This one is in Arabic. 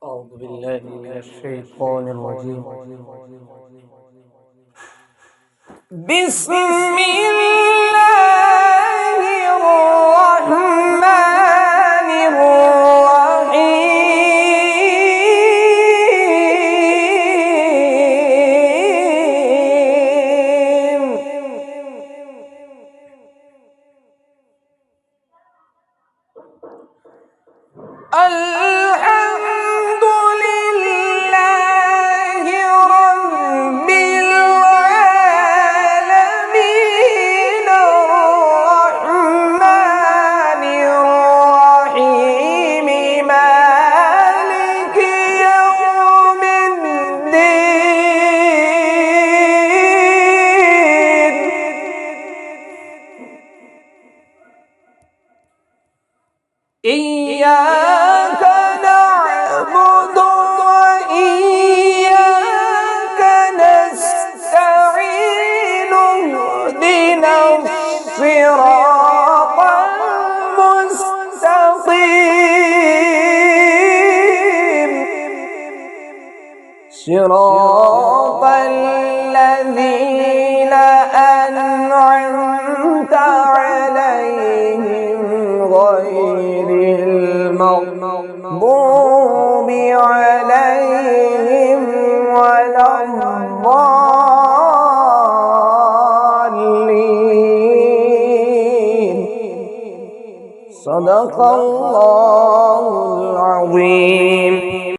أعوذ بالله من الشيطان الرجيم. بسم الله الرحمن الرحيم. الحمد لله رب العالمين الرحمن الرحيم مالك يوم الدين. إياك نعبد وإياك نستعين اهدنا الصراط المستقيم صراط الذين أنعمت عليهم غير المغضوب عليهم ولا الضالين. صدق الله العظيم.